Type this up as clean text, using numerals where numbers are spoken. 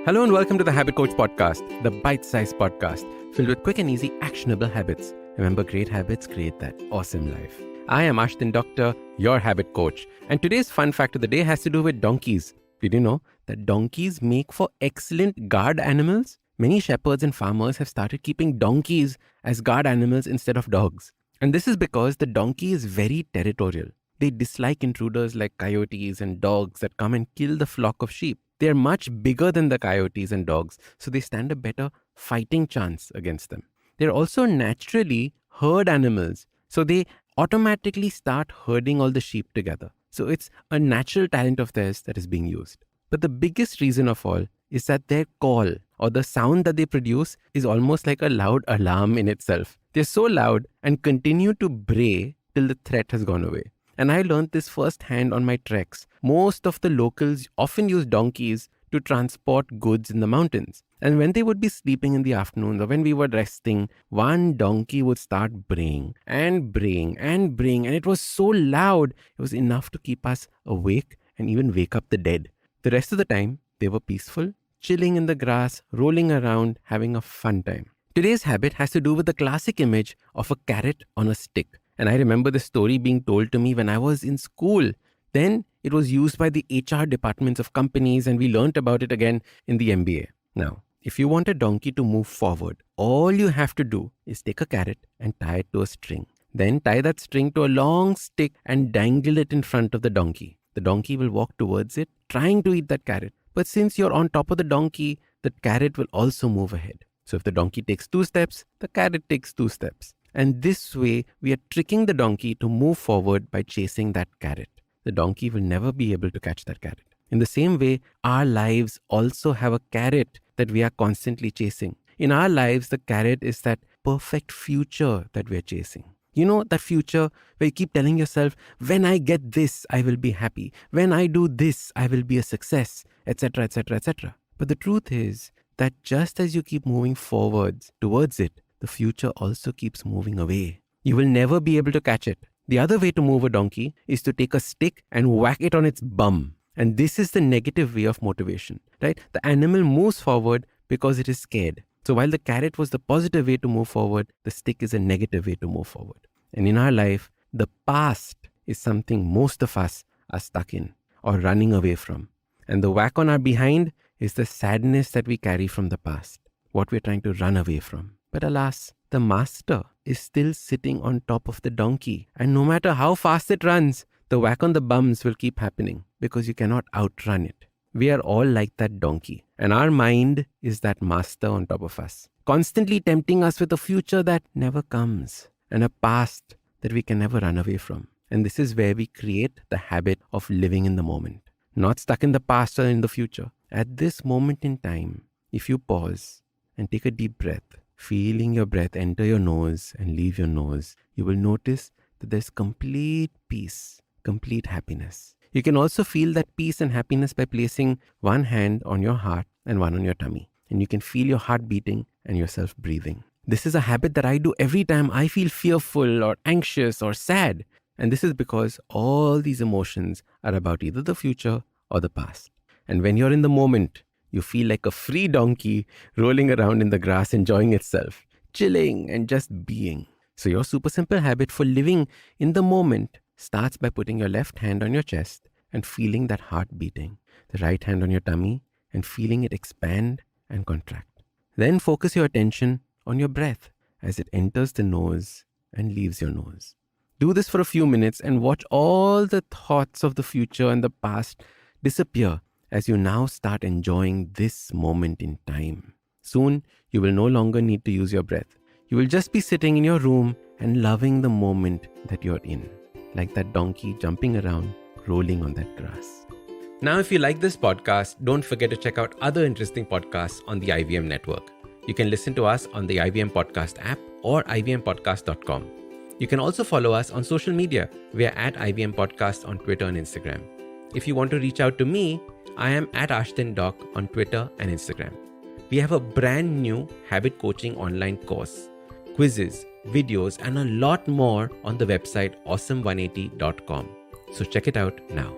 Hello and welcome to the Habit Coach Podcast, the bite-sized podcast filled with quick and easy actionable habits. Remember, great habits create that awesome life. I am Ashdin Doctor, your habit coach, and today's fun fact of the day has to do with donkeys. Did you know that donkeys make for excellent guard animals? Many shepherds and farmers have started keeping donkeys as guard animals instead of dogs. And this is because the donkey is very territorial. They dislike intruders like coyotes and dogs that come and kill the flock of sheep. They are much bigger than the coyotes and dogs, so they stand a better fighting chance against them. They're also naturally herd animals, so they automatically start herding all the sheep together. So it's a natural talent of theirs that is being used. But the biggest reason of all is that their call or the sound that they produce is almost like a loud alarm in itself. They're so loud and continue to bray till the threat has gone away. And I learned this firsthand on my treks. Most of the locals often use donkeys to transport goods in the mountains. And when they would be sleeping in the afternoons or when we were resting, one donkey would start braying and braying and braying. And it was so loud, it was enough to keep us awake and even wake up the dead. The rest of the time, they were peaceful, chilling in the grass, rolling around, having a fun time. Today's habit has to do with the classic image of a carrot on a stick. And I remember the story being told to me when I was in school. Then it was used by the HR departments of companies and we learnt about it again in the MBA. Now, if you want a donkey to move forward, all you have to do is take a carrot and tie it to a string. Then tie that string to a long stick and dangle it in front of the donkey. The donkey will walk towards it, trying to eat that carrot. But since you're on top of the donkey, the carrot will also move ahead. So if the donkey takes 2 steps, the carrot takes 2 steps. And this way, we are tricking the donkey to move forward by chasing that carrot. The donkey will never be able to catch that carrot. In the same way, our lives also have a carrot that we are constantly chasing. In our lives, the carrot is that perfect future that we are chasing. You know, that future where you keep telling yourself, when I get this, I will be happy. When I do this, I will be a success, etc., etc., etc. But the truth is that just as you keep moving forwards towards it, the future also keeps moving away. You will never be able to catch it. The other way to move a donkey is to take a stick and whack it on its bum. And this is the negative way of motivation, right? The animal moves forward because it is scared. So while the carrot was the positive way to move forward, the stick is a negative way to move forward. And in our life, the past is something most of us are stuck in or running away from. And the whack on our behind is the sadness that we carry from the past, what we're trying to run away from. But alas, the master is still sitting on top of the donkey. And no matter how fast it runs, the whack on the bums will keep happening because you cannot outrun it. We are all like that donkey. And our mind is that master on top of us, constantly tempting us with a future that never comes and a past that we can never run away from. And this is where we create the habit of living in the moment, not stuck in the past or in the future. At this moment in time, if you pause and take a deep breath, feeling your breath enter your nose and leave your nose, you will notice that there's complete peace, complete happiness. You can also feel that peace and happiness by placing one hand on your heart and one on your tummy. And you can feel your heart beating and yourself breathing. This is a habit that I do every time I feel fearful or anxious or sad. And this is because all these emotions are about either the future or the past. And when you're in the moment, you feel like a free donkey rolling around in the grass, enjoying itself, chilling and just being. So your super simple habit for living in the moment starts by putting your left hand on your chest and feeling that heart beating, the right hand on your tummy and feeling it expand and contract. Then focus your attention on your breath as it enters the nose and leaves your nose. Do this for a few minutes and watch all the thoughts of the future and the past disappear as you now start enjoying this moment in time. Soon, you will no longer need to use your breath. You will just be sitting in your room and loving the moment that you're in, like that donkey jumping around, rolling on that grass. Now, if you like this podcast, don't forget to check out other interesting podcasts on the IVM network. You can listen to us on the IVM Podcast app or ivmpodcast.com. You can also follow us on social media. We are at IVM Podcast on Twitter and Instagram. If you want to reach out to me, I am at Ashdin Doc on Twitter and Instagram. We have a brand new habit coaching online course, quizzes, videos, and a lot more on the website awesome180.com. So check it out now.